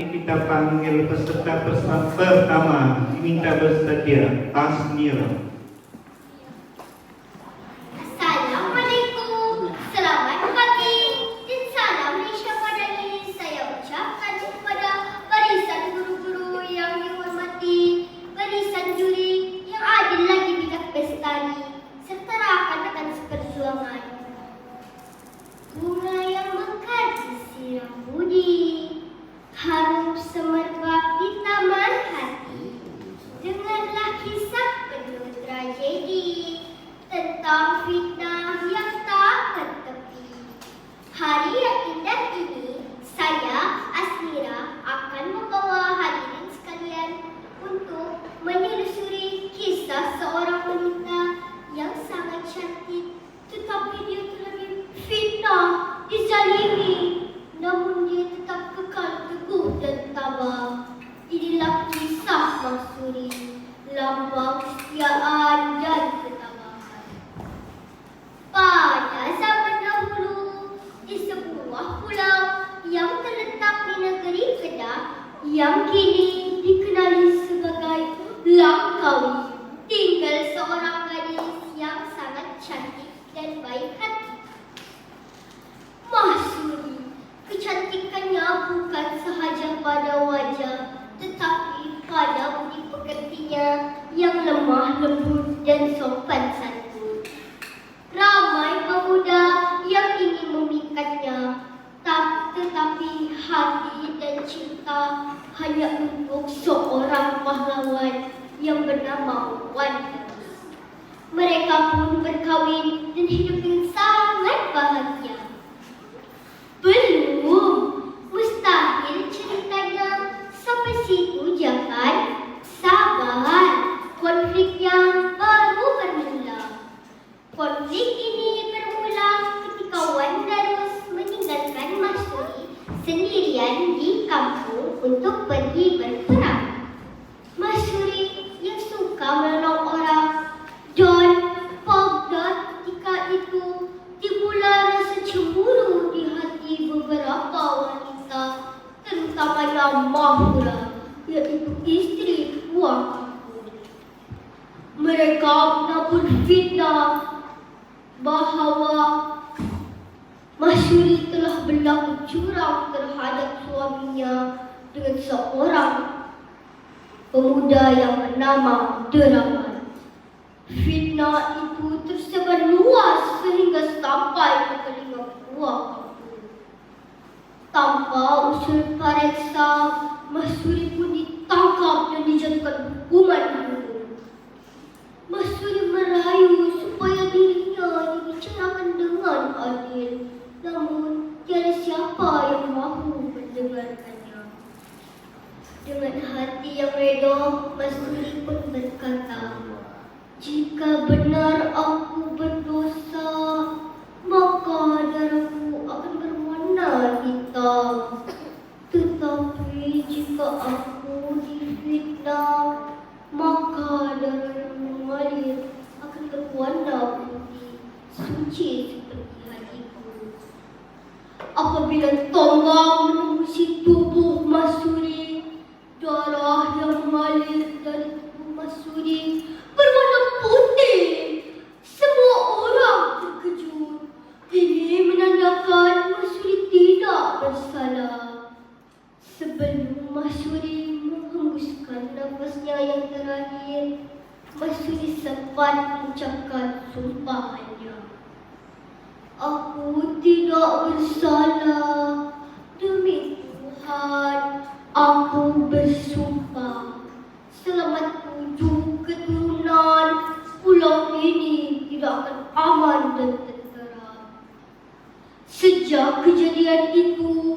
Kita panggil peserta pertama, diminta bersedia. Asmira. Assalamualaikum, selamat pagi dan salam Malaysia pada ini. Saya ucapkan kepada barisan guru-guru yang dihormati, barisan juri yang adil lagi bila pesta ini, serta rakan-rakan seperjuangan. Bunga yang mekar disiram budi, harum semerbak di taman hati. Dengarlah kisah penuh tragedi tentang fitnah yang tak bertepi. Hari yang indah ini, saya, Asmira, akan membawa hadirin sekalian untuk menelusuri kisah seorang wanita yang sangat cantik, tetapi dia telah difitnah, dizalimi, namun dia tetap kekal teguh dan tabah. Inilah kisah Mahsuri, lambang kesetiaan dan ketabahan. Pada zaman dahulu, di sebuah pulau yang terletak di negeri Kedah, yang kini dikenali sebagai Langkawi, tinggal seorang gadis yang sangat cantik dan baik hati. Mahsuri, kecantikannya bukan sahaja pada wajah, tetapi pada budi pekertinya yang lemah lembut dan sopan santun. Ramai pemuda yang ingin memikatnya, tetapi hati dan cinta hanya untuk seorang pahlawan yang bernama Wan Terus. Mereka pun berkahwin dan hidup dengan sangat bahagia. Belum, mustahil ceritanya sampai situ jangan. Sabar, konflik yang baru bermula. Konflik ini bermula ketika Wan Terus meninggalkan Mahsuri sendirian di kampung untuk pergi berperang. Mahsuri yang suka menolong orang dan pada ketika itu timbullah rasa cemburu di hati beberapa wanita, terutamanya Mahura, yaitu istri Wan Terus. Mereka berfitnah bahawa Mahsuri telah berlaku curang terhadap suaminya dengan seorang pemuda yang bernama Deraman. Fitnah itu tersebar luas sehingga sampai ke telinga ketua kampung. Tanpa usul pareksa, Mahsuri pun ditangkap dan dijatuhkan hukuman bunuh. Mahsuri merayu supaya dirinya dibicarakan dengan adil, namun tiada siapa yang mahu mendengarkannya. Dengan hati yang redha, Mahsuri pun berkata, "Jika benar aku berdosa, maka darahku akan berwarna hitam. Tetapi jika aku difitnah, maka darah yang mengalir akan berwarna putih, suci seperti hatiku." Apabila tombak menembus tubuh Mahsuri, darah yang mengalir dari tubuh Mahsuri berwarna putih. Semua orang terkejut. Ini menandakan Mahsuri tidak bersalah. Sebelum Mahsuri menghembuskan nafasnya yang terakhir, Mahsuri sempat mengucapkan sumpahannya. "Aku tidak bersalah. Demi Tuhan, aku bersumpah. Selama 7 keturunan, pulau ini tidak akan aman dan tentera." Sejak kejadian itu,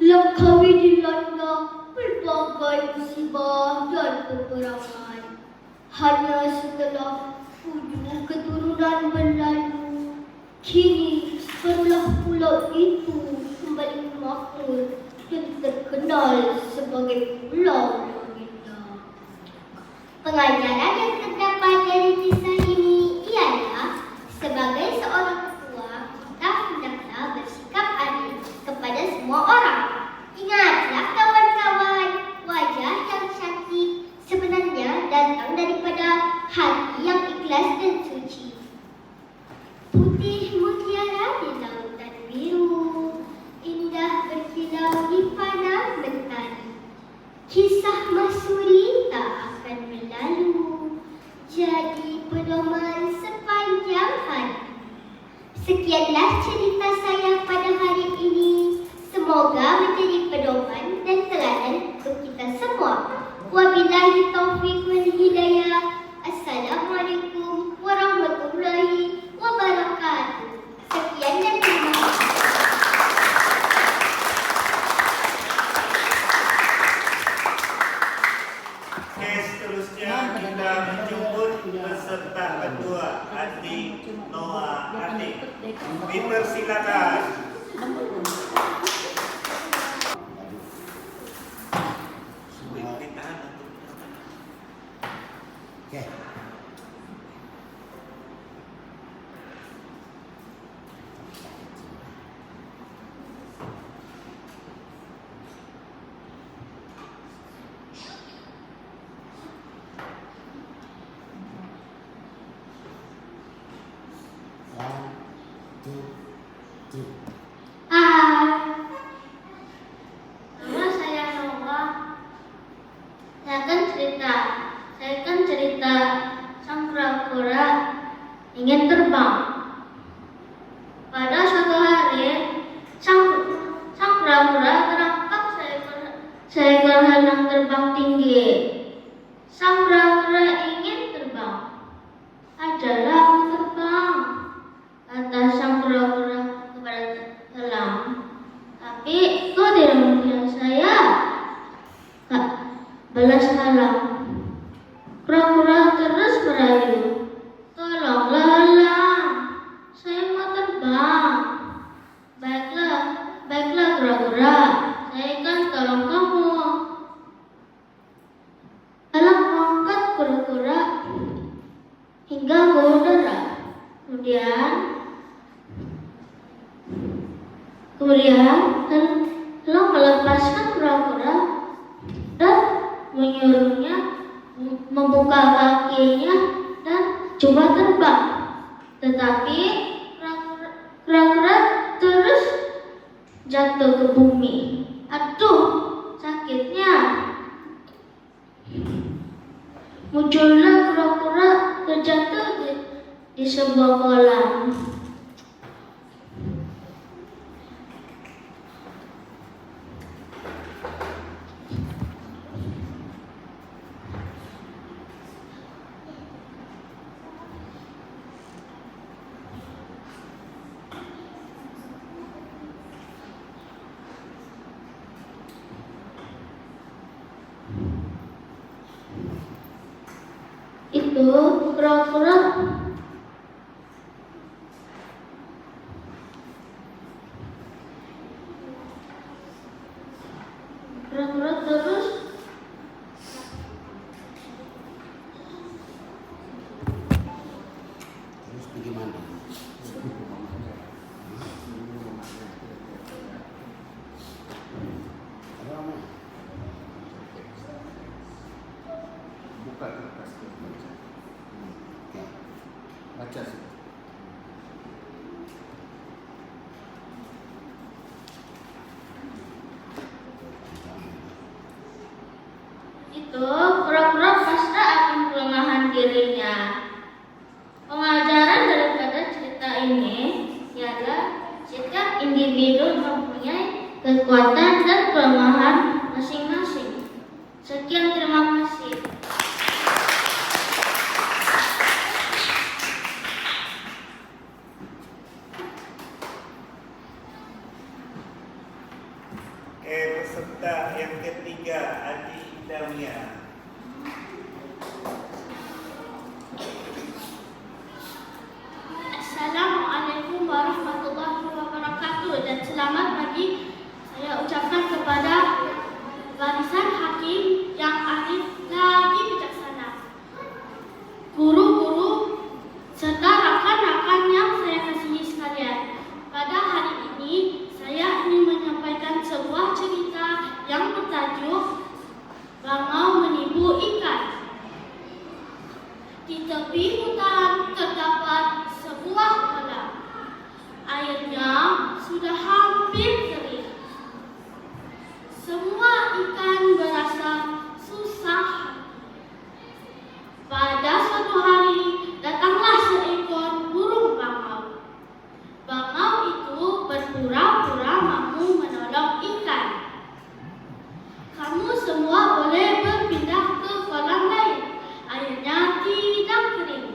Langkawi dilanda berbagai musibah dan peperangan. Hanya setelah 7 keturunan berlalu, kini barulah pulau itu kembali makmur dan terkenal sebagai pulau yang indah. Pengajaran yang terdapat dari kisah ini ialah sebagai seorang ketua, kita hendaklah bersikap adil cerita sang kura-kura ingin terbang. Pada suatu hari, sang kura-kura terangkat seekor helang terbang tinggi. Sang kura-kura ingin terbang. Ajalah aku terbang, kata sang kura-kura kepada helang. Tapi kau tidak melihat saya, balas helang. Kura-kura terus merayu. Tolonglah helang, saya mau terbang. Baiklah kura-kura, saya akan tolong kamu. Helang mengangkat kura-kura hingga ke udara. Kemudian helang melepaskan kura-kura dan menyuruhnya membuka kakinya dan coba terbang. Tetapi kura-kura terus jatuh ke bumi. Aduh, sakitnya. Muncullah kura-kura terjatuh di sebuah kolam. Itu kura-kura terus bagaimana? Buka kertas baca. Ya. Baca sih. itu kura-kura pasti akan kelemahan dirinya. Pengajaran daripada cerita ini ialah setiap individu mempunyai kekuatan dan kelemahan masing-masing. Sekian, terima kasih. Peserta yang ketiga, Adi Damia. Assalamualaikum warahmatullahi wabarakatuh dan selamat pagi saya ucapkan kepada barisan hakim yang arif lagi bijaksana, guru-guru serta rakan-rakan yang saya kasihi sekalian. Pada hari ini saya ingin menyampaikan sebuah cerita yang bertajuk Bangau Menipu Ikan. Di tepi hutan terdapat sebuah kolam. Airnya sudah hampir kering. Semua ikan berasa susah. Pada suatu hari datanglah seekor burung bangau. Bangau itu berpura-pura mampu menolong ikan. Kamu semua boleh berpindah ke kolam lain. Airnya tidak kering,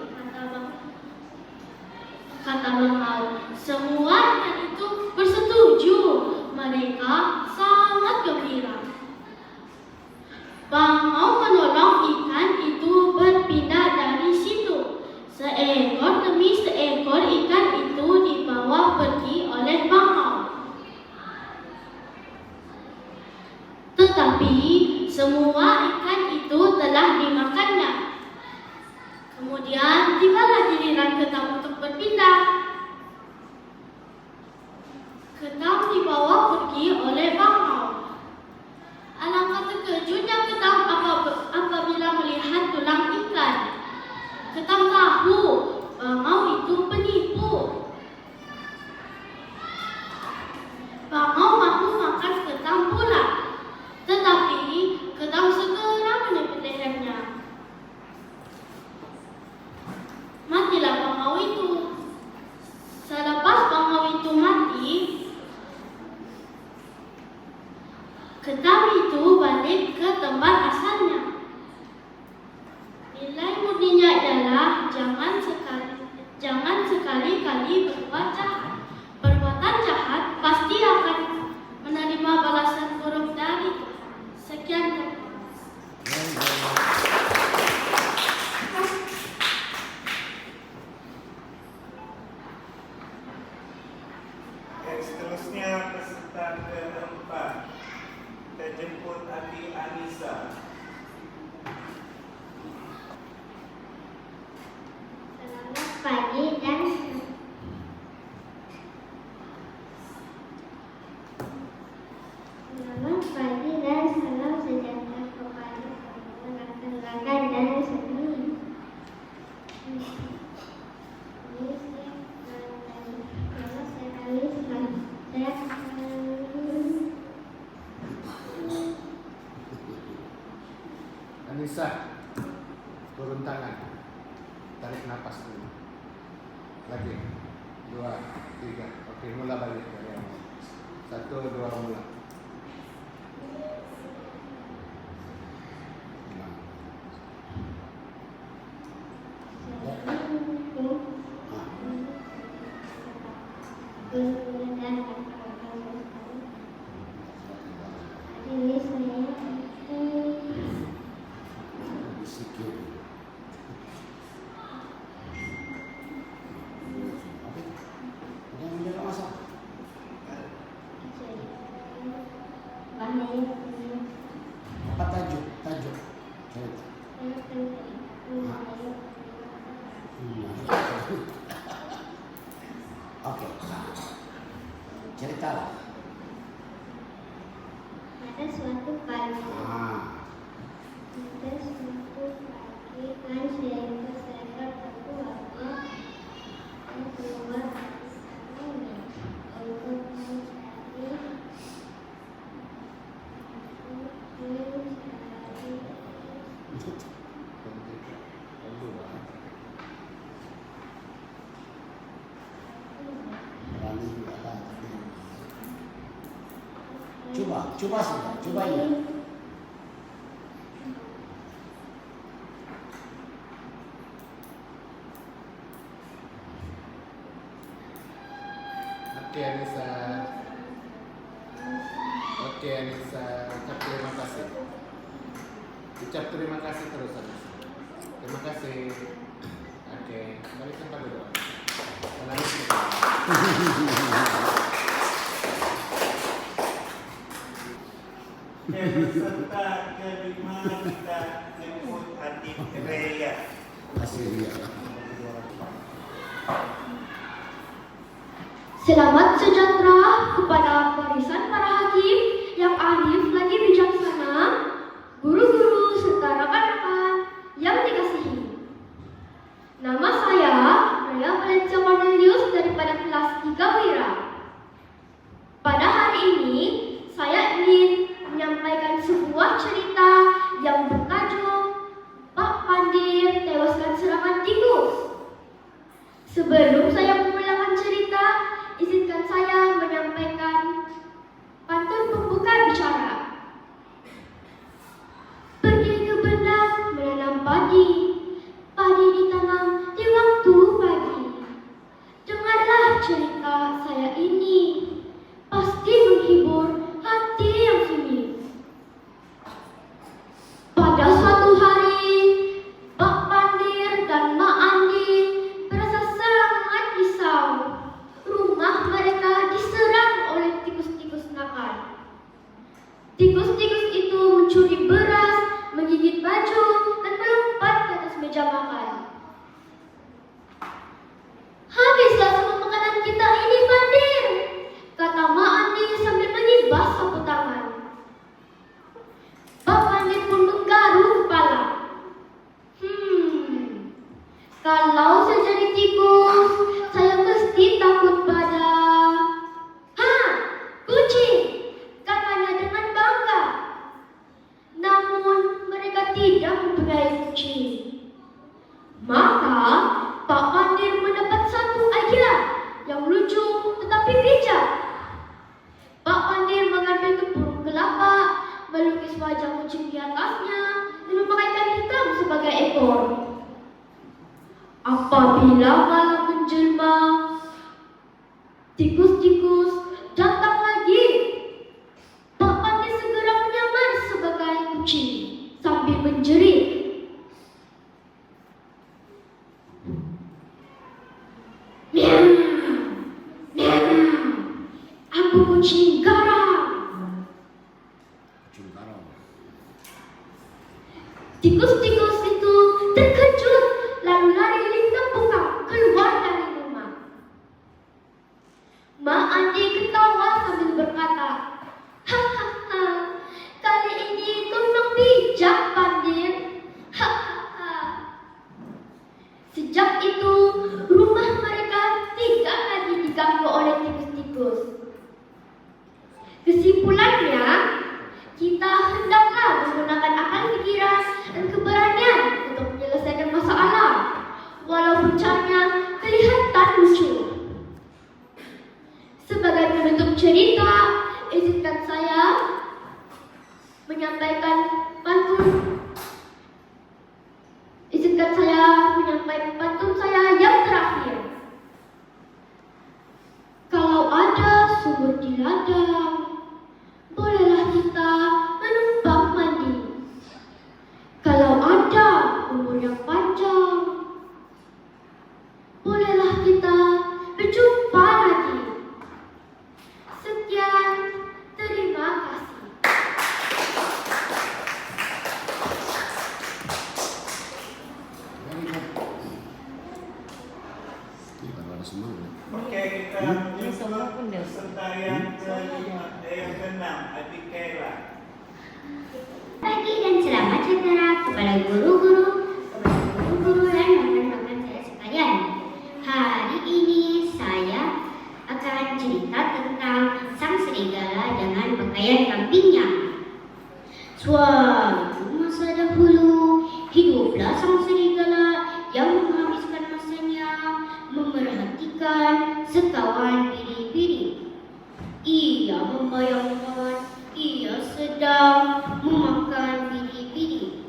kata bangau. Semua ikan itu bersetuju. Mereka sangat gembira. Bangau menolong ikan itu berpindah dari situ. Seekor demi seekor ikan itu dibawa pergi oleh bangau. Tetapi semua ikan itu telah dimakannya. Kemudian tibalah giliran ketam untuk berpindah. Ketam dibawa pergi oleh bangau. Alangkah terkejutnya ketam apabila melihat tulang ikan. Ketam tahu bangau itu penipu. Bangau mahu makan ketam pula. Tetapi ketam segera menepuk lehernya. Ketam itu balik ke tempat asalnya. Nilai murninya adalah jangan sekali-kali berbuat jahat. Perbuatan jahat pasti akan menerima balasan buruk dari Tuhan. Sekian terima kasih. Seterusnya peserta keempat, kita jemput Adi Anissa. Selamat pagi dan salam sejahtera kepada rekan-rekan dan semua. Anissa, turun tangan, tarik nafas dulu. Lagi, 2, 3. Oke, mulai balik dari awal. 1, 2, mulai. Apa tajuk? Cerita. Oke, ceritalah. Pada suatu pagi, kan seekor keluarga yang keluar dari sarangnya untuk mencari Coba sudah, coba ya. Oke Anissa, ucap terima kasih. Ucap terima kasih terus Anissa. Terima kasih. Oke, balik tempat dulu. Peserta kelima kita jemput Adi Rea. Selamat sejahtera kepada barisan para hakim yang arif lagi bijaksana, guru-guru serta rekan-rekan yang dikasihi. Nama saya Raya Valencia Cornelius daripada kelas 3 Wira. Pada hari ini saya ingin menyampaikan sebuah cerita yang bertajuk Pak Pandir tewaskan serangan tikus. Sebelum saya memulakan cerita, izinkan saya menyampaikan pantun pembuka bicara. Pergi ke Bendang menanam padi, padi ditanam di waktu pagi. Dengarlah cerita saya ini, pasti menghibur hati yang sunyi. Pada suatu hari, Pak Pandir dan Mak Andi berasa sangat melukis wajah kucing di atasnya, dan memakai ikan hitam sebagai ekor. Apabila malam menjelma, tikus-tikus datang lagi. Pak Pati segera menyamar sebagai kucing sambil menjerit. Miau, miau, aku kucing garam. Kucing garam. Tikus-tikus itu terkejut lalu lari lingkap-lingkap keluar dari rumah. Mak Andi ketawa sambil berkata, hahaha, kali ini kau memang bijak, Pandir. Hahaha. Sejak itu, rumah mereka tidak lagi diganggu oleh tikus-tikus. Kesimpulannya, kita hendaklah menggunakan akal pikiran dan keberanian untuk menyelesaikan masalah, walaupun caranya kelihatan lucu. Sebagai penutup cerita, izinkan saya menyampaikan pantun saya yang terakhir. Kalau ada sumur di ladang, bolehlah kita menumpang mandi. Kalau ada umur yang panjang, bolehlah kita berjumpa lagi. Sekian, terima kasih. Very good. Ini baru ada semua. Oke, kita menyusul peserta yang keenam, Adik Kela. Pagi dan selamat sejahtera kepada guru-guru dan rekan-rekan saya sekalian. Hari ini saya akan cerita tentang sang serigala dengan pakaian kambingnya. Suatu masa dahulu, hiduplah sang serigala yang menghabiskan masanya memerhatikan sekawan biri-biri. Ia membayangkan ia sedang memakan biri-biri.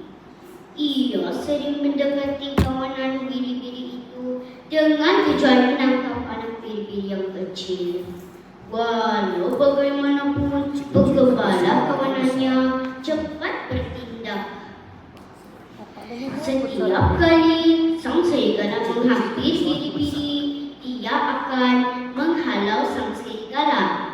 Ia sering mendekati kawanan biri-biri itu dengan tujuan menangkap anak biri-biri yang kecil. Walau bagaimanapun, penggembala kawanannya cepat bertindak. Setiap kali sang serigala menghampiri biri-biri, ia akan menghalau sang serigala.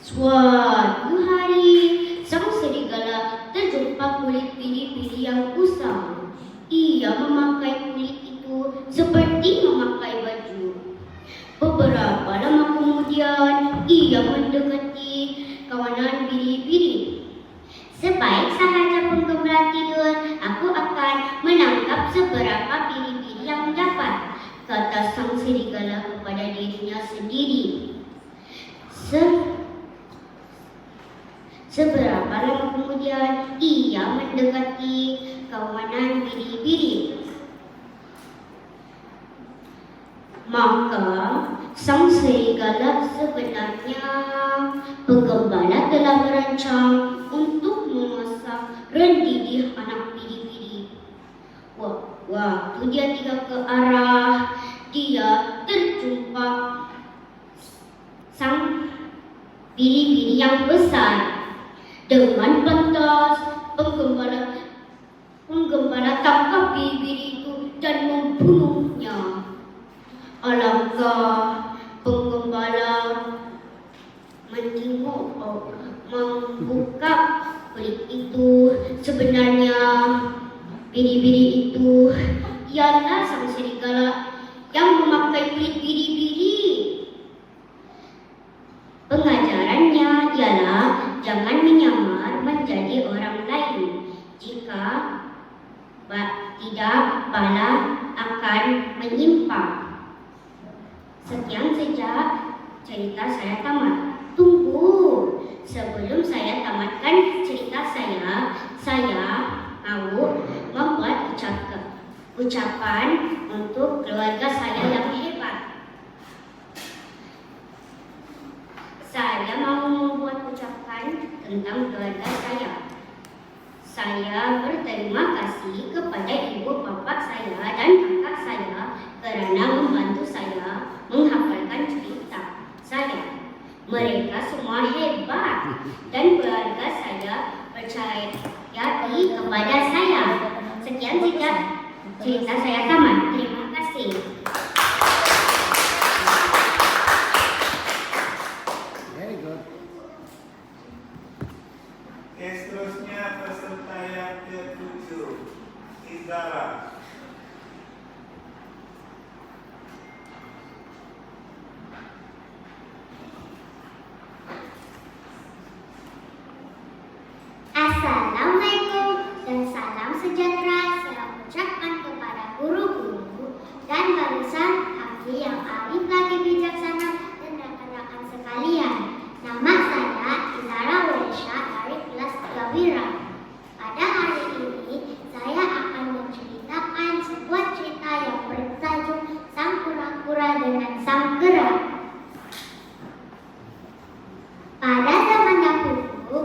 Suatu hari, sang serigala terjumpa kulit biri-biri yang usang. Ia memakai kulit itu seperti memakai baju. Beberapa lama kemudian, ia mendekati kawanan biri-biri. Sebaik sahaja penggembala tidur, aku akan menangkap seberapa biri-biri yang dapat, kata sang serigala kepada dirinya sendiri. Seberapa lama kemudian, ia mendekati kawanan biri-biri. Maka, sang serigala sebenarnya penggembala telah merancang untuk memasak rendidih anak biri-biri. Waktu dia tinggal ke arah, dia terjumpa sang biri-biri yang besar. Dengan pantas, penggembala tangkap biri-biri itu dan membunuhnya. Alangkah penggembala membuka kulit itu. Sebenarnya biri-biri itu ialah sang serigala yang memakai kulit biri-biri. Pengajarannya ialah jangan menyamar menjadi orang lain. Jika tidak, bala akan menyimpang. Sekian saja cerita saya tamat. Tunggu, sebelum saya tamatkan cerita saya mau membuat ucapan untuk keluarga saya yang hebat. Saya mau membuat ucapan menceritakan tentang keluarga saya. Saya berterima kasih kepada ibu bapak saya dan kakak saya kerana membantu saya menghafalkan cerita saya. Mereka semua hebat dan keluarga saya percaya kepada saya. Sekian cerita saya tamat. Terima kasih. Very good. Seterusnya peserta yang ke-7, Izara. Assalamualaikum dan salam sejahtera saya ucapkan kepada guru-guru dan barisan ahli yang arif lagi bijaksana dan rekan-rekan sekalian. Nama saya Izara Wesha dari kelas 3 Wira. Pada hari ini saya akan menceritakan sebuah cerita yang bertajuk Sang Kura-Kura dengan Sang Kera. Pada zaman dahulu,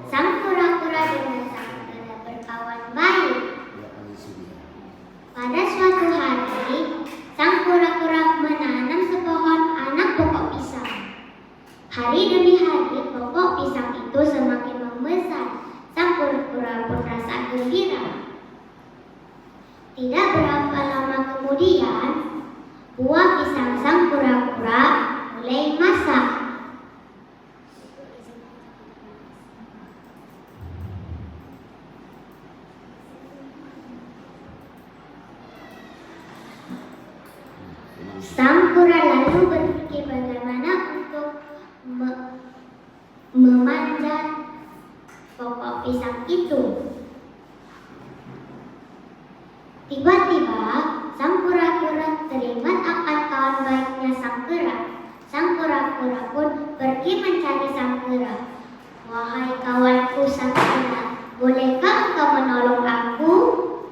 sang kura-kura dengan sang kera berkawan baik. Pada suatu hari, sang kura-kura menanam sepohon anak pokok pisang. Hari demi hari, pokok pisang itu semakin membesar. Sang kura-kura pun merasa gembira. Tidak berapa lama kemudian, buah pisang sang kura-kura mulai masak. Sang kura lalu berpikir bagaimana untuk memanjat pokok pisang itu. Tiba-tiba, sang kura-kura teringat akan kawan baiknya sang kera. Sang kura-kura pun pergi mencari sang kera. "Wahai kawanku sang kera, bolehkah engkau menolong aku?"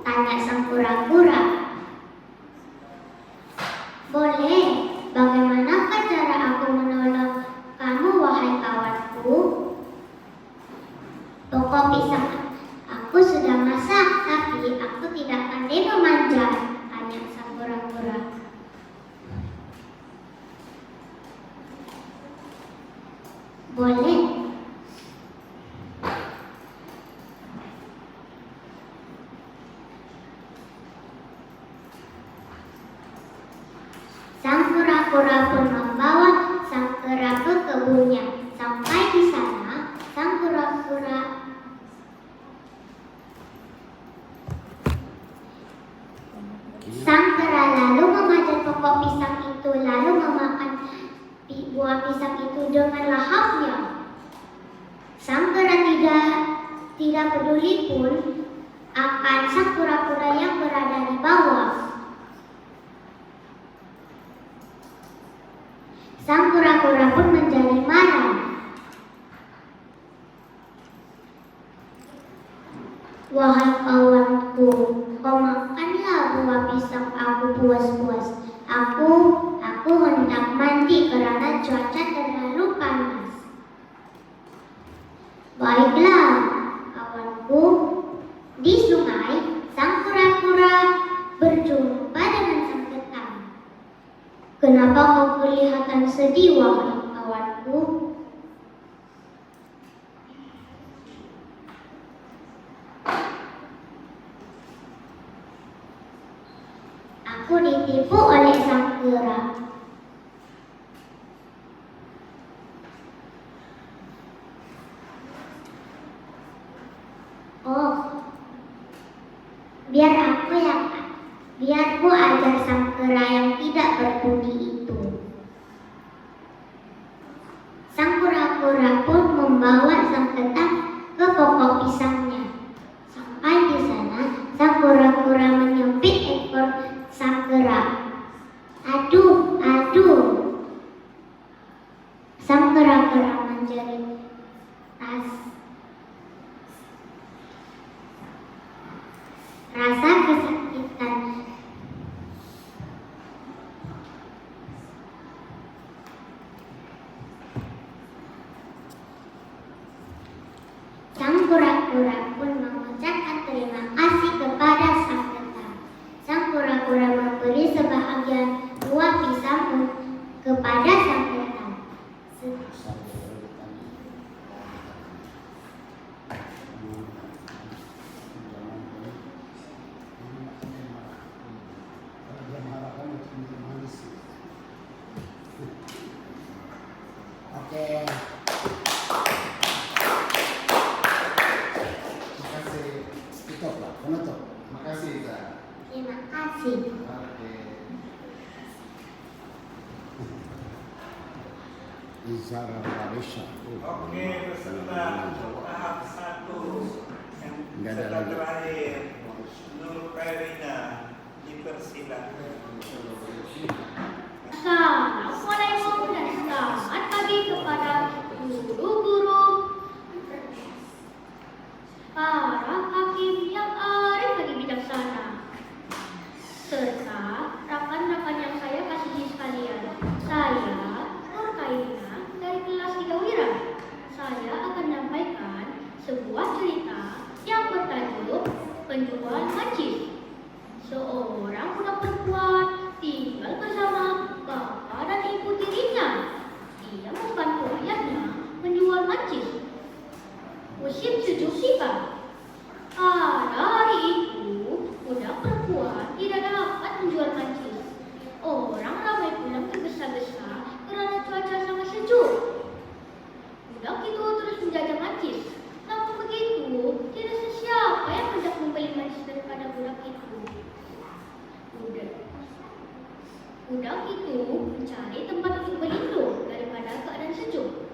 tanya sang kura-kura. "Boleh. Bagaimanakah cara aku menolong kamu, wahai kawanku?" "Pokok pisang aku sudah masak, tapi aku tidak pandai memanjat," tanya sang kura-kura. "Boleh. Sang kura-kura pun membawa sang kera ke kebunnya. Sampai di sana, sang kura-kura sang kera lalu memanjat pokok pisang itu, lalu memakan buah pisang itu dengan lahapnya. Sang kera tidak peduli pun akan sang kura-kura yang berada di bawah. Sang kura-kura pun menjadi marah. "Wahai kawanku, kau makanlah buah pisang aku puas-puas. Aku hendak mandi karena cuaca terlalu panas." "Baiklah, kawanku." Di sungai, sang kura-kura berjumpa dengan sang ketang. "Kenapa kau kelihatan sedih, wahai kawanku?" "Aku ditipu oleh sang kera." "Oh, biar ku ajar sang kera yang tidak berbudi itu." Sang kura-kura pun membawa sang ketang ke pokok pisangnya. Sampai di sana, sang kura-kura menyempit ekor sang kera. Aduh, aduh. Sang kera-kera menjerit rasa kesakitan. kura-kura pun mengucapkan terima kasih kepada sang kentang. Sang kura-kura memberi sebahagian buah pisang kepada sang kentang. Oke. Makasih. Tutup lah, penutup. Makasih, Iza. Terima kasih. Oke. Izara Malaysia. Oke, peserta tahap 1 yang Nggak ada peserta lagi. terakhir Nur Kairina dipersilakan. Assalamualaikum dan selamat pagi kepada guru-guru, para hakim yang arif lagi bijaksana, serta rekan-rekan yang saya kasihi sekalian. Saya Nur Kairina dari kelas 3 Wira. Saya akan menyampaikan sebuah cerita yang bertajuk Penjual Mancis. Seorang budak perempuan tinggal bersama bapak dan ibu tirinya. Ia membantu ayahnya menjual mancis. Musim sejuk tiba. Pada hari itu, budak perempuan tidak dapat menjual mancis. Orang ramai pulang tergesa-gesa karena cuaca sangat sejuk. Budak itu terus menjajah mancis. Namun begitu, tidak sesiapa yang hendak membeli mancis daripada budak itu. Budak itu mencari tempat untuk berlindung daripada keadaan sejuk.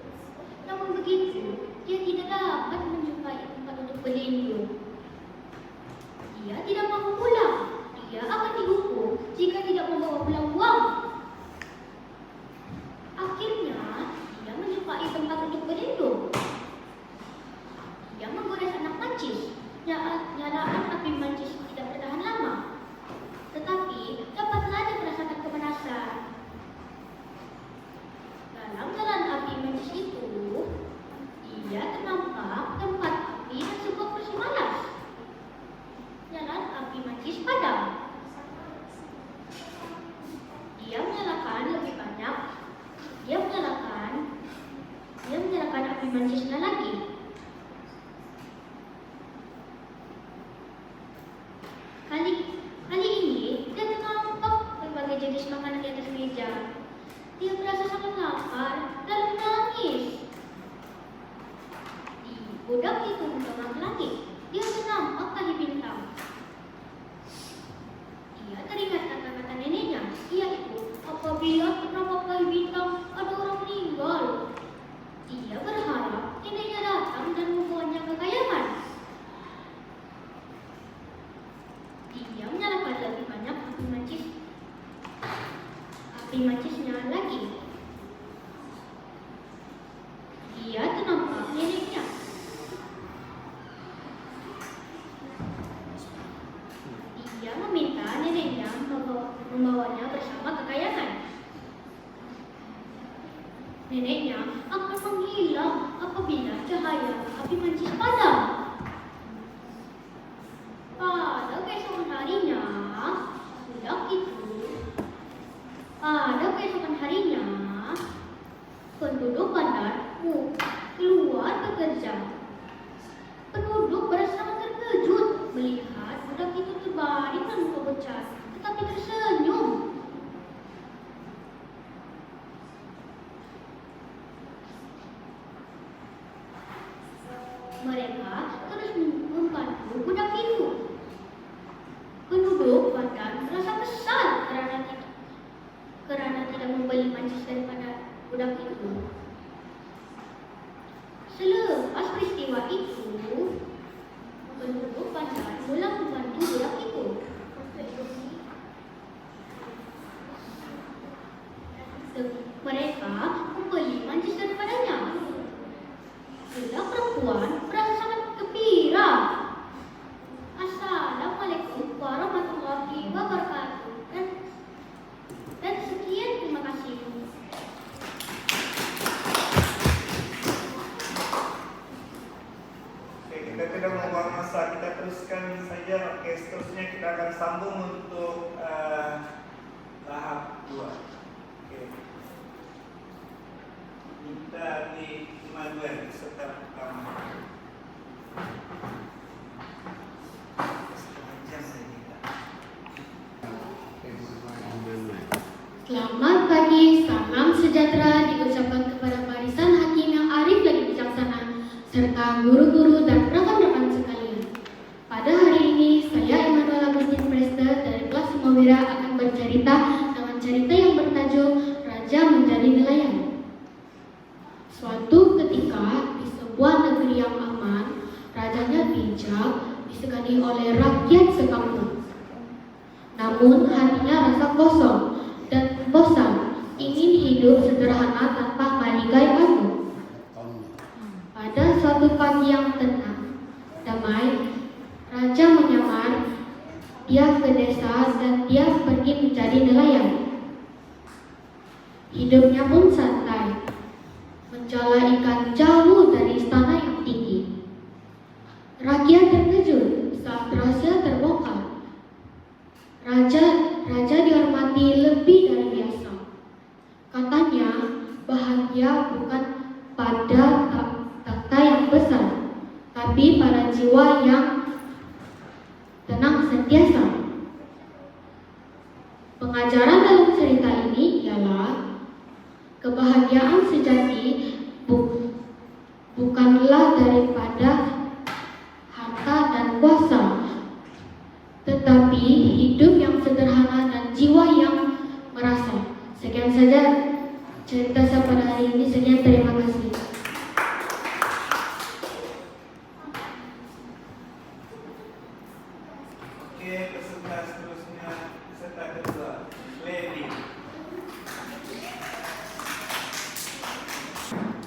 Namun begitu, dia tidak dapat menjumpai tempat untuk berlindung. Dia tidak mahu pulang. Dia akan dihukum jika tidak membawa pulang uang. Akhirnya, dia menjumpai tempat untuk berlindung. Dia menggores anak mancis. Nyalaan api mancis tidak bertahan lama. Tetapi dapatlah dia merasakan kepanasan. Dalam jalan api mancis itu, ia ternampak tempat api dan sebuah kursi malas. Jalan api mancis padam. Dia menyalakan lebih banyak. Dia menyalakan api mancisnya lagi. Kali ini, dia ternampak berbagai jenis makanan di atas meja. Dia merasa sangat lapar dan menangis. Budak itu mendongak ke langit. Dia ternampak tali bintang. Dia teringat kata-kata neneknya, yaitu apabila ternampak tali bintang, ada orang meninggal. Dia berharap neneknya datang dan membawanya kekayaan. Dia menyalakan lebih banyak api mancisnya lagi. Dia ternampak neneknya. Dia meminta neneknya membawanya bersama kekayaan. Neneknya akan menghilang apabila cahaya api mancis padam. Pada keesokan harinya, penduduk bandar keluar bekerja. Penduduk merasa sangat terkejut melihat budak itu terbaring dan muka pucat, tetapi tersenyum. Mereka terus membantu budak itu. Penduduk bandar merasa kesal karena tidak membeli mancis daripada budak itu. Selepas peristiwa itu, penduduk bandar mulai membantu budak itu. Mereka membeli mancis daripadanya. Budak perempuan merasa sangat gembira. Assalamualaikum warahmatullahi wabarakatuh. Dan sekian, terima kasih. Oke, bisa kita teruskan saja. Oke, seterusnya kita akan sambung untuk tahap 2. Oke. Minta di Immanuel serta pertama. Setengah jam lagi. Selamat pagi, salam sejahtera diucapkan kepada barisan hakim yang arif lagi bijaksana, serta guru-guru dan rekan-rekan sekalian. Pada hari ini, saya Immanuel Agustin Presta dari kelas Semawira akan bercerita dengan cerita yang bertajuk Raja Menjadi Nelayan. Suatu ketika, di sebuah negeri yang aman, rajanya bijak, disegani oleh rakyat sekampung. Namun, hatinya rasa kosong dan bosan, ingin hidup sederhana tanpa maligai agung. Pada suatu pagi yang tenang, damai, raja menyamar, dia ke desa dan dia pergi menjadi nelayan. Hidupnya pun santai, menjala ikan jauh dari istana yang tinggi. Rakyat terkejut saat rahasia terbongkar. Raja dihormati lebih dari biasa. Katanya, bahagia bukan pada takhta yang besar, tapi pada jiwa yang tenang sentiasa. Pengajaran dalam cerita ini ialah kebahagiaan sejati bukanlah daripada harta dan kuasa, tetapi hidup yang sederhana dan jiwa yang merasa. Sekian saja cerita saya pada hari ini. Sekian, terima kasih. Oke, peserta seterusnya, peserta kedua, Levi.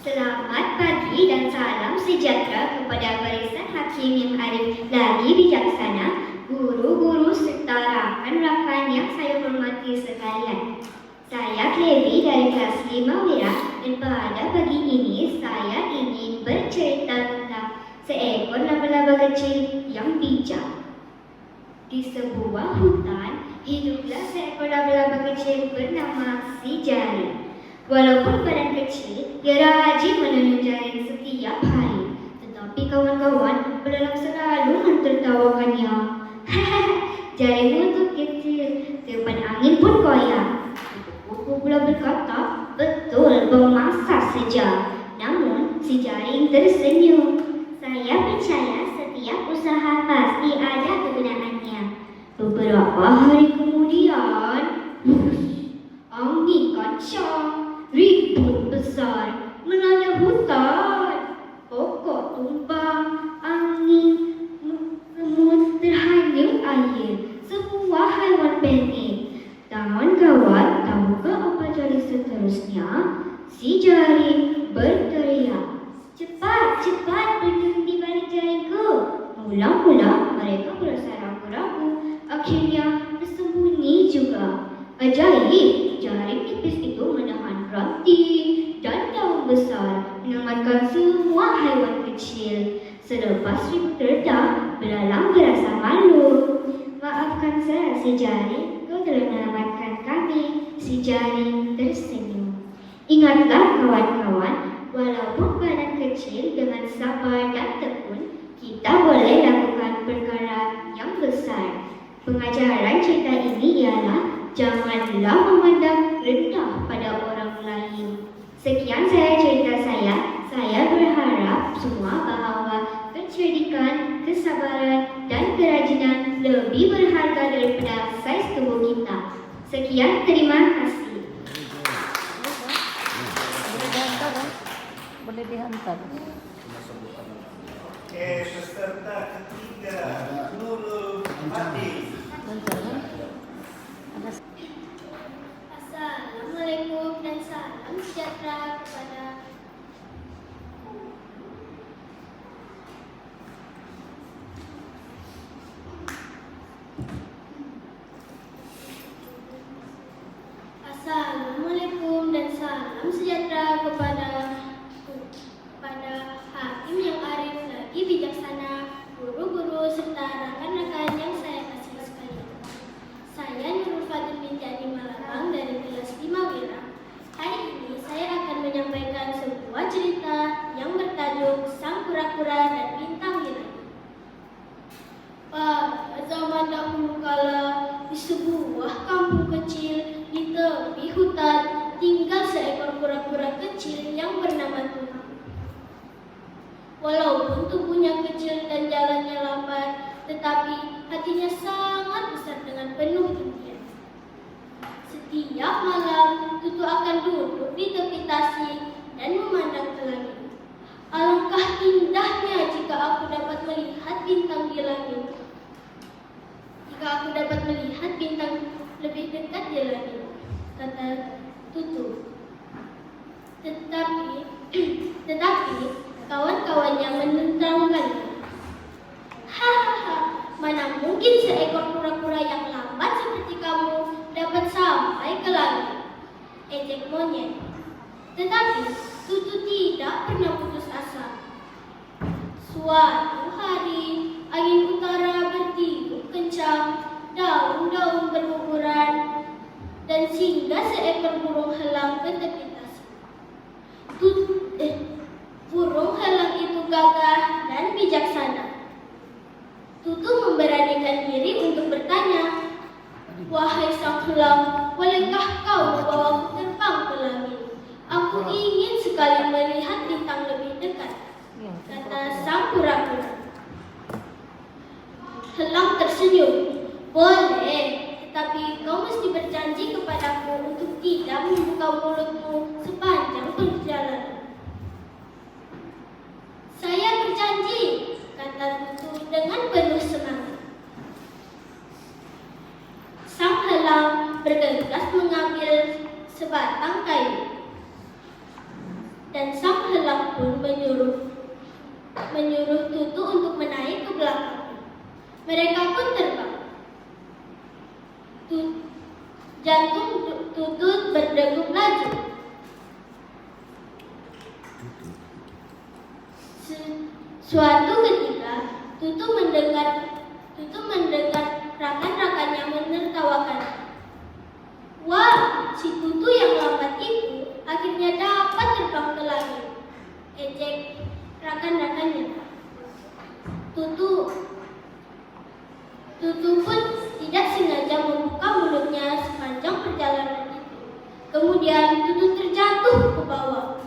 Selamat pagi dan salam sejahtera kepada barisan hakim yang arif lagi bijaksana, guru-guru serta rakan-rakan yang saya hormati sekalian. Saya Levi dari kelas 5 Wira dan pada pagi ini saya ingin bercerita tentang seekor laba-laba kecil yang bijak. Di sebuah hutan, hiduplah seekor laba-laba kecil bernama si Jaring. Walaupun badan kecil, dia rajin menenun jaring setiap hari. Tetapi kawan-kawan berdalam selalu mentertawakannya. Jaringmu tuh kecil, tiupan angin pun goyang. Kupu pula berkata, betul bermasa saja. Namun, si Jaring tersenyum. Saya percaya setiap usaha pasti ada kegunaannya. Beberapa hari kemudian, angin kencang, ribut besar melanda hutan. Pokok tumbang, angin, semut terhanyut air, semua haiwan panik. Kawan-kawan, tahukah apa jadi seterusnya? Si Jaring berteriak, cepat, cepat berdiri di balik jaringku. Mula-mula mereka berasa ragu-ragu, akhirnya bersembunyi juga. Ajaib, jaring tipis itu menahan ranting dan daun besar, menyelamatkan semua haiwan kecil. Selepas ribut reda, belalang berasa malu. Maafkan saya, si Jaring, kau telah menyelamatkan kami. Si Jaring tersenyum. Ingatlah kawan-kawan, walaupun badan kecil, dengan sabar dan tekun, kita boleh lakukan perkara yang besar. Pengajaran cerita ini ialah janganlah memandang rendah pada orang lain. Sekian cerita saya. Saya berharap semua bahawa kecerdikan, kesabaran, dan kerajinan lebih berharga daripada saiz tubuh kita. Sekian, terima kasih. Boleh dihantar. Oke, peserta ketiga, Nurul Hadi. Assalamualaikum dan salam sejahtera kepada Assalamualaikum dan salam sejahtera kepada hakim yang arif lagi bijaksana, guru-guru kura-kura dan bintang di langit. Pada zaman dahulu kala, di sebuah kampung kecil di tepi hutan, tinggal seekor kura-kura kecil yang bernama Tutu. Walaupun tubuhnya kecil dan jalannya lambat, tetapi hatinya sangat besar dengan penuh impian. Setiap malam, Tutu akan duduk di tepi tasik dan memandang ke langit. Alangkah indahnya jika aku dapat melihat bintang di langit. Jika aku dapat melihat bintang lebih dekat di langit, kata Tutu. Tetapi kawan-kawannya menentangkannya. Hahaha, mana mungkin seekor kura-kura yang lambat seperti kamu dapat sampai ke langit, ejek monyet. Tetapi Tutu tidak pernah putus asa. Suatu hari, angin utara bertiup kencang, daun-daun berguguran, dan singgah seekor burung helang ke tepi tasik. Burung helang itu gagah dan bijaksana. Tutu memberanikan diri untuk bertanya, "Wahai sang helang, bolehkah kau membawaku terbang ke langit? Aku ingin sekali melihat bintang lebih dekat," kata sang kura-kura. Helang tersenyum. "Boleh, tetapi kau mesti berjanji kepadaku untuk tidak membuka mulutmu sepanjang perjalanan." "Saya berjanji," kata Tutu dengan penuh semangat. Sang helang bergegas mengambil sebatang kayu, dan sang helang pun menyuruh Tutu untuk menaik ke belakang. Mereka pun terbang. Jantung Tutu berdegup laju. Suatu ketika, Tutu mendengar rakan-rakannya menertawakan. "Wah, si Tutu yang lambat itu akhirnya dapat terbang ke langit," ejek rakan-rakannya. Tutu pun tidak sengaja membuka mulutnya sepanjang perjalanan itu. Kemudian Tutu terjatuh ke bawah.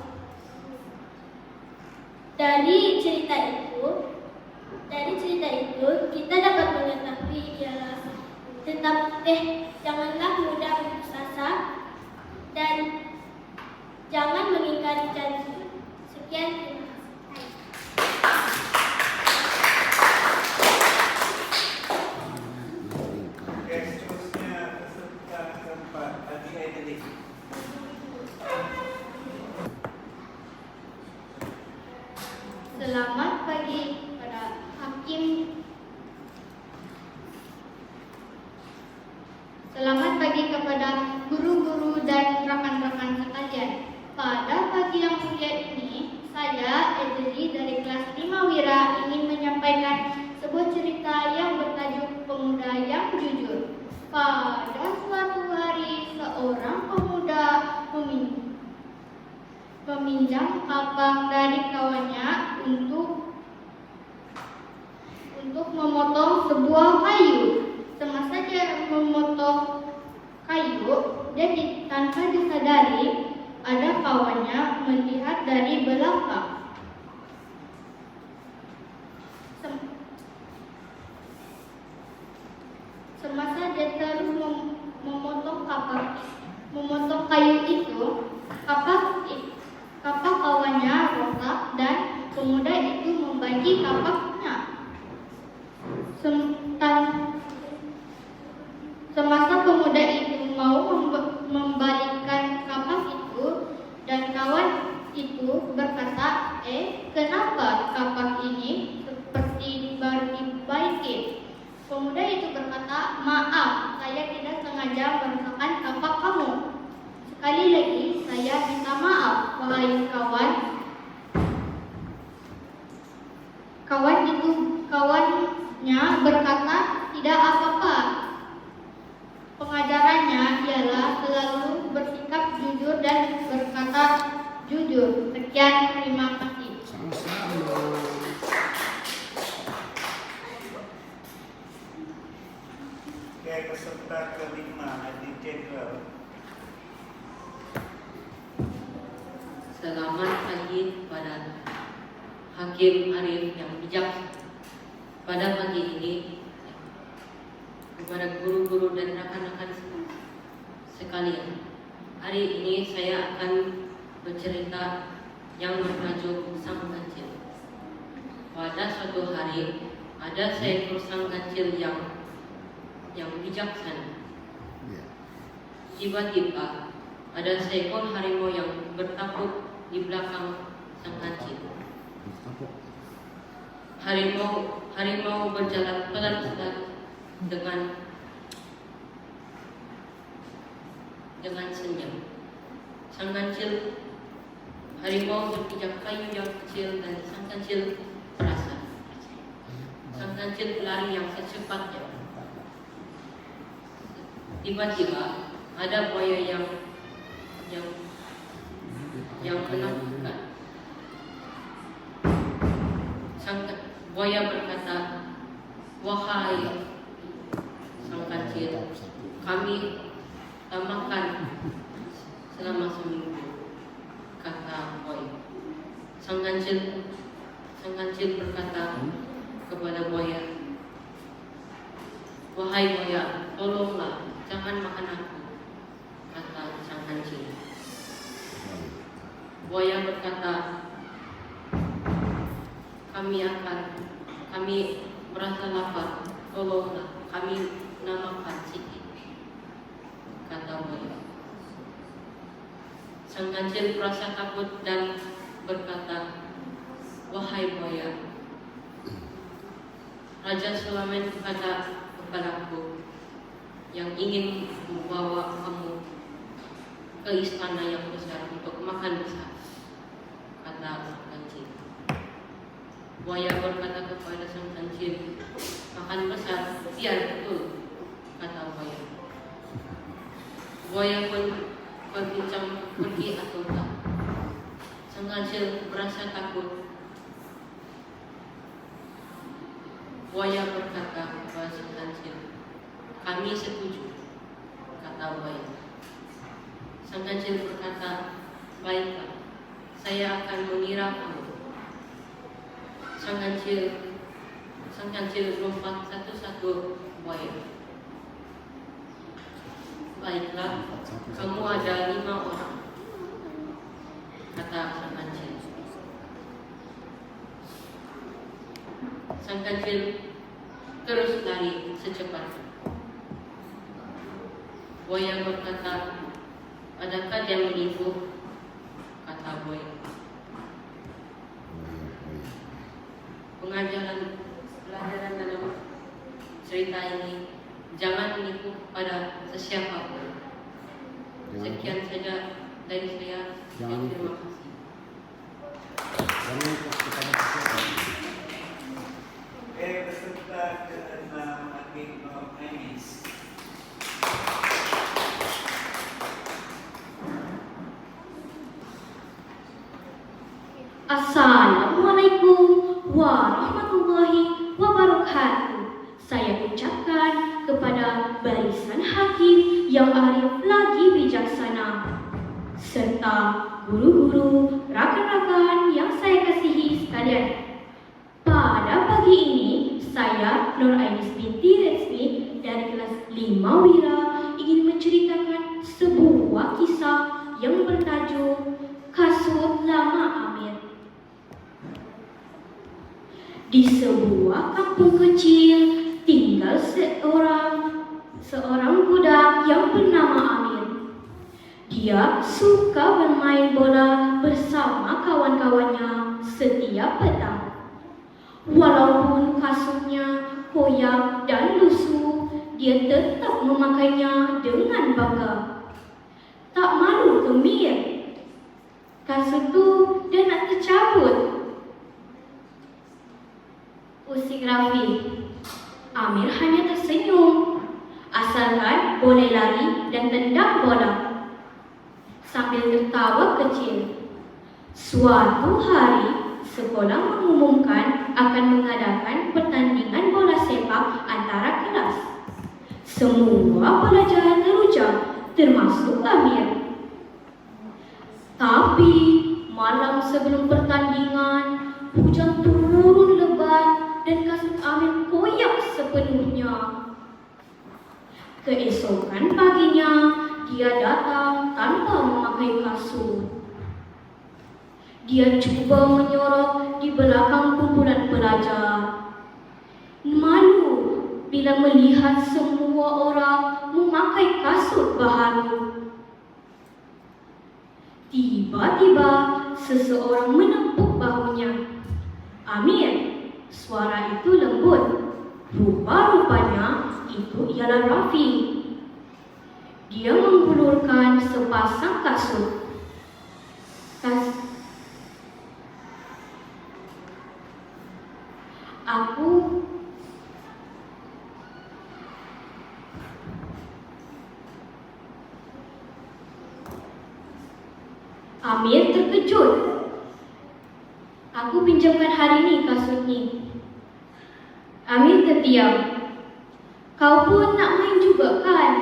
Dari cerita itu kita dapat mengetahui ialah janganlah mudah putus asa dan jangan mengingkari janji. Sekian, terima kasih. Oke, seterusnya peserta keempat, Adi Aideli. Selamat pagi pada hakim. Selamat pagi kepada guru-guru dan rekan-rekan sekalian. Pada pagi yang mulia ini, saya Edeli dari kelas 5 Wira ingin menyampaikan sebuah cerita yang bertajuk Pemuda yang Jujur. Pada suatu hari, seorang pemuda meminjam kapak dari kawannya untuk memotong sebuah kayu. Semasa dia memotong kayu, tanpa disadari ada kawannya melihat dari belakang. Semasa dia terus memotong kayu itu, kapak kawannya rosak dan pemuda itu membagi kapaknya. Semasa pemuda itu mau membalikkan kapak itu, dan kawan itu berkata, kenapa kapak ini seperti baru dibaiki?" Pemuda itu berkata, "Maaf, saya tidak sengaja merusakkan kapak kamu. Sekali lagi saya minta maaf, wahai kawan." Kawannya berkata, "Tidak apa-apa." Pengajarannya ialah selalu bersikap jujur dan berkata jujur. Sekian, terima kasih. Sama-sama. peserta kelima, Adik Jenderal. Selamat pagi pada Hakim Arif yang bijak. Pada pagi ini, kepada guru-guru dan rekan-rekan sekalian, hari ini saya akan bercerita yang bertajuk Sang Kancil. Pada suatu hari, ada seekor sang kancil yang bijaksana. Tiba-tiba ada seekor harimau yang bertapuk di belakang sang kancil. Harimau berjalan pelan-pelan dengan senyum. Sang kancil harimau berpijak kayu yang kecil dan sang kancil merasa. Sang kancil berlari yang secepatnya. Tiba-tiba ada buaya yang menakutkan. Sang buaya berkata, "Wahai sang kancil, kami tak makan selama seminggu," kata buaya. Sang kancil berkata kepada buaya, "Wahai buaya, tolonglah, jangan makan aku," kata sang kancil. Buaya berkata, kami merasa lapar, tolonglah, kami nak makan sedikit," kata buaya. Sang kancil merasa takut dan berkata, "Wahai buaya, Raja Sulaiman kepadaku yang ingin membawa kamu ke istana yang besar untuk makan besar," kata sang kancil. Buaya berkata kepada sang kancil, "Makan besar, biar betul," kata buaya. Buaya pun berbincang pergi atau tak. Sang kancil merasa takut. Buaya berkata kepada sang kancil, "Kami setuju," kata buaya. Sang kancil berkata, "Baiklah, saya akan mengira kamu." Sang kancil lompat satu-satu buaya. "Baiklah, kamu ada 5 orang," kata sang kancil. Sang kancil terus lari secepatnya. Buaya berkata, "Adakah dia menipu?" kata buaya. Pelajaran dalam cerita ini, jangan menipu pada sesiapapun. Sekian saja dari saya. Jangan Terima kasih. Jangan ikut kepada siapa. Peserta ke-6, Adik Nur Ainis. Assalamualaikum warahmatullahi wabarakatuh. Saya ucapkan kepada barisan hakim yang arif lagi bijaksana, serta guru-guru, rakan-rakan yang saya kasihi sekalian. Pada pagi ini, saya Nur Ainis binti Resmi dari kelas 5 Wira ingin menceritakan sebuah kisah yang bertajuk Kasut Lama Amir. Di sebuah kampung kecil tinggal seorang budak yang bernama Amir. Dia suka bermain bola bersama kawan-kawannya setiap petang. Walaupun kasutnya koyak dan lusuh, dia tetap memakainya dengan bangga. Tak malu kemir. Kasut tu dia nak tercabut. Usik Rafi. Amir hanya tersenyum, asalkan boleh lari dan tendang bola. Sambil tertawa kecil. Suatu hari, sekolah mengumumkan akan mengadakan pertandingan bola sepak antara kelas. Semua pelajar teruja, termasuk Amir. Tapi malam sebelum pertandingan, hujan turun lebat dan kasut Amir koyak sepenuhnya. Keesokan paginya, dia datang tanpa memakai kasut. Dia cuba menyorot di belakang kumpulan pelajar. Malu bila melihat semua orang memakai kasut baharu. Tiba-tiba seseorang menepuk bahunya. Amir, suara itu lembut. Rupa-rupanya itu ialah Rafi. Dia menggulurkan sepasang kasut. Amir terkejut. Aku pinjamkan hari ini kasut ni. Amir terdiam. Kau pun nak main juga kan?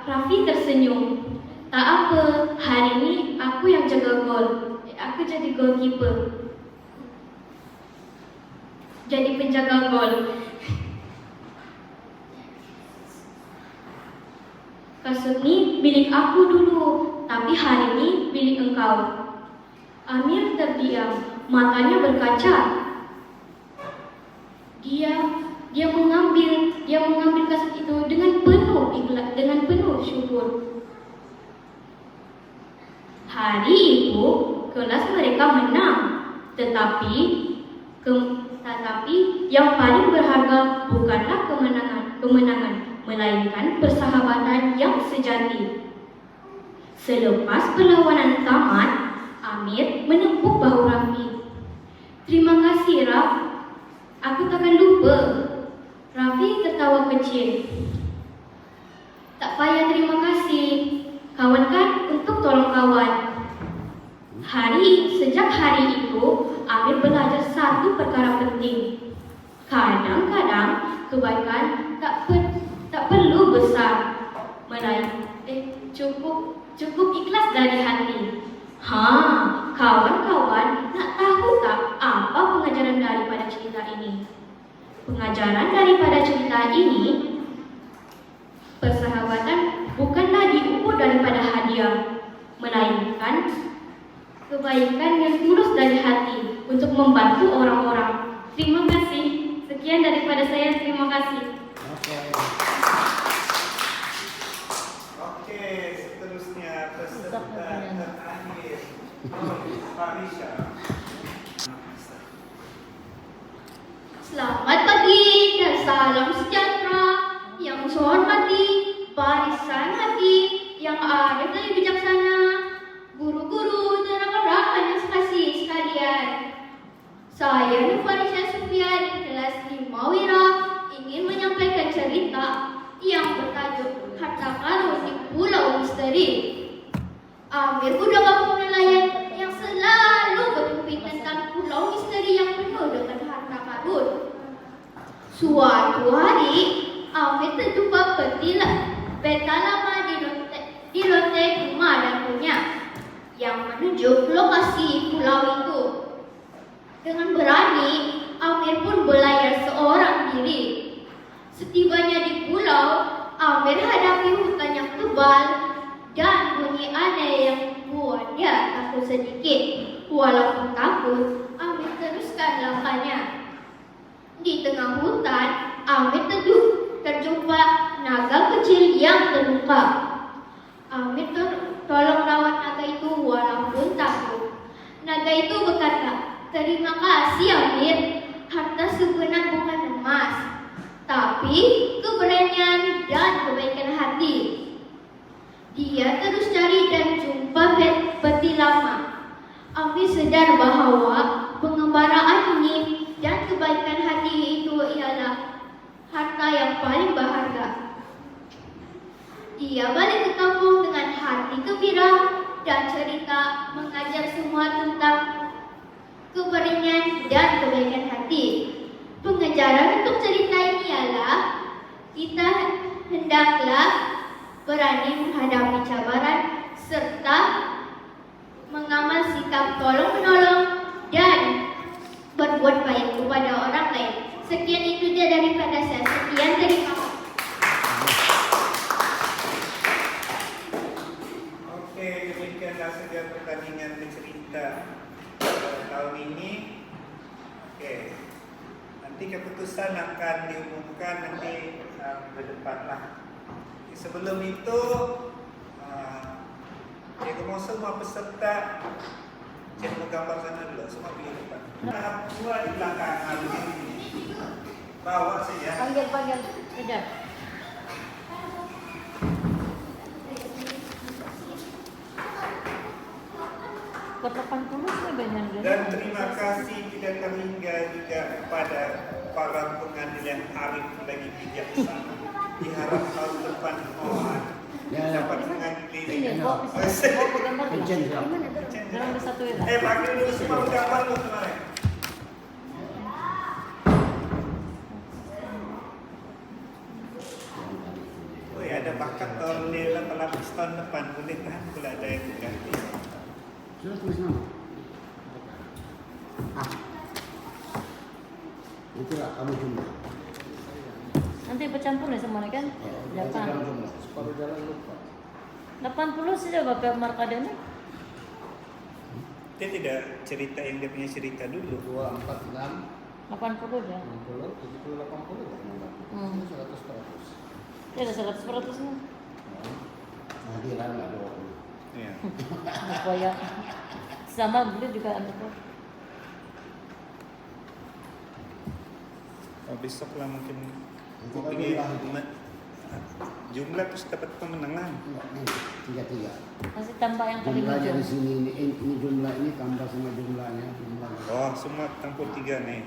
Rafi tersenyum. Tak apa, hari ini aku yang jaga gol. Aku jadi goalkeeper. Jadi penjaga gol. Kasut ni milik aku dulu, tapi hari ini milik engkau. Amir terdiam, matanya berkaca. Dia mengambil kasut itu dengan penuh ikhlas, dengan penuh syukur. Hari itu kelas mereka menang, tetapi yang paling berharga bukanlah kemenangan, melainkan persahabatan yang sejati. Selepas perlawanan tamat, Amir menepuk bahu Rafi. Terima kasih, Raf. Aku takkan lupa. Rafi tertawa kecil. Tak payah terima kasih. Kawan kan untuk tolong kawan. Sejak hari itu, Amir belajar satu perkara penting. Kadang-kadang kebaikan tak perlu besar, melainkan cukup ikhlas dari hati. Kawan-kawan, nak tahu tak apa pengajaran daripada cerita ini? Pengajaran daripada cerita ini, persahabatan bukanlah diukur daripada hadiah, melainkan kebaikan yang tulus dari hati untuk membantu orang-orang. Terima kasih. Sekian daripada saya. Terima kasih. Oke, seterusnya peserta terakhir. Pak Risha. Selamat pagi dan salam sejahtera. Yang saya hormati barisan hati yang arif dan bijaksana, guru-guru dan rakan-rakan yang sekasih sekalian. Saya Nufarisha Sufian dari kelas 5 Wira ingin menyampaikan cerita yang bertajuk Harta Karun di Pulau Misteri. Amir budak kampung nelayan yang selalu bermimpi tentang pulau misteri yang penuh dengan harta karun. Suatu hari, Amir terjumpa peta lama di lotek rumah dapurnya yang menunjuk lokasi pulau itu. Dengan berani, Amir pun berlayar seorang diri. Setibanya di pulau, Amir hadapi hutan yang tebal dan bunyi aneh yang membuat dia takut sedikit. Walaupun takut, Amir teruskan langkahnya. Di tengah hutan, Amir terjumpa naga kecil yang terluka. Amir tolong rawat naga itu walaupun takut. Naga itu berkata, "Terima kasih Amir, harta sebenar bukan emas, tapi keberanian dan kebaikan hati." Dia terus cari dan jumpa peti lama. Amir sedar bahawa pengembaraan ini dan kebaikan hati itu ialah harta yang paling berharga. Dia balik ke kampung dengan hati gembira dan cerita mengajar semua tentang keberanian dan kebaikan hati. Pengajaran untuk cerita ini ialah Kita hendaklah berani menghadapi cabaran serta mengamal sikap tolong-menolong dan berbuat baik kepada orang lain. Sekian itu dia daripada saya. Sekian, terima kasih. Oke, demikianlah saja pertandingan bercerita tahun ini. Oke, nanti keputusan akan diumumkan nanti ke depan lah. Sebelum itu, saya mau semua peserta, saya mau gambar sana dulu, semua pergi ke depan. Nah, semua di belakang, bawa saja. Panggil. Kejap. Kota 80 sih banyak. Dan terima kasih tidak terhingga juga kepada para pengadil yang arif lagi bijaksana. Diharap tahun depan mohon dapat mengadili. Ini, bawa gambar lah. Encen dong. Jangan disatuin lah. Panggil dulu semua gambar lu kemarin. Oh ya, ada bakat tahun ini 18 tahun depan, boleh kan? Kalau ada yang ganti. Sudah tulis nama. Itulah kamu jumlah. Nanti bercampur nih semuanya kan? Kamu 8. jumlah. Separuh jalan lupa. 80 sudah Bapak Markadana. Dia tidak cerita yang dia punya cerita dulu. 2, 4, 6, 80 ya. 60, 70, 80 lah. 100%. Dia ada 100% nih. Hadiran nggak 20. Iya. Apa ya? Sama beli juga anak. Oh, besok lah mungkin Nanti mau kalau pergi jumlah. jumlah terus dapat kemenangan. Enggak, ini 33. Masih tambah yang paling Jumlahnya di hijau. sini ini jumlah ini tambah sama jumlahnya. Oh, semua campur 3 nih.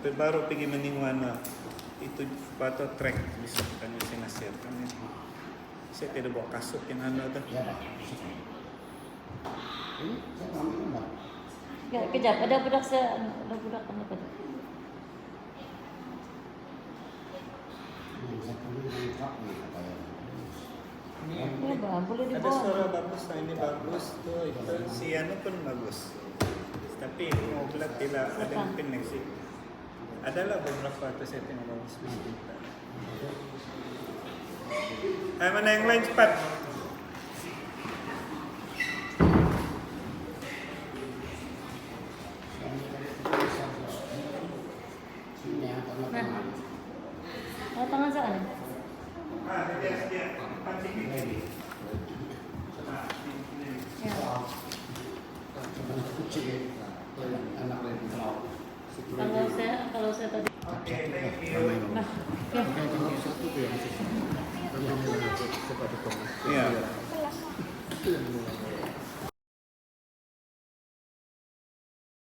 Tapi baru pergi meniwana itu atau trek bisa kan saya nasihatkan ya. Saya tidak bawa kasut yang tuh. Ya, Pak. Ini saya ambil enggak? Ya, kejap. Ada budak saya, ada budak apa tadi? Saya ambil dengan truk nih katanya. Ya, Bang, boleh Ada dibawa. suara bagus, nah ini bagus tuh. Itu si Anu pun bagus. Tapi mau belat tidak ada yang pendek sih. Adalah beberapa tuh saya tengok bagus. Mana yang lain cepat? Sini ya, tengah Nah. tengah. Oh, tangan saya nih. Dia pancing ini. Ya. Kucing ya. Anak lain tahu. Kalau saya tadi. Oke, thank you. Nah, oke. Yang satu tuh yang cepat Iya.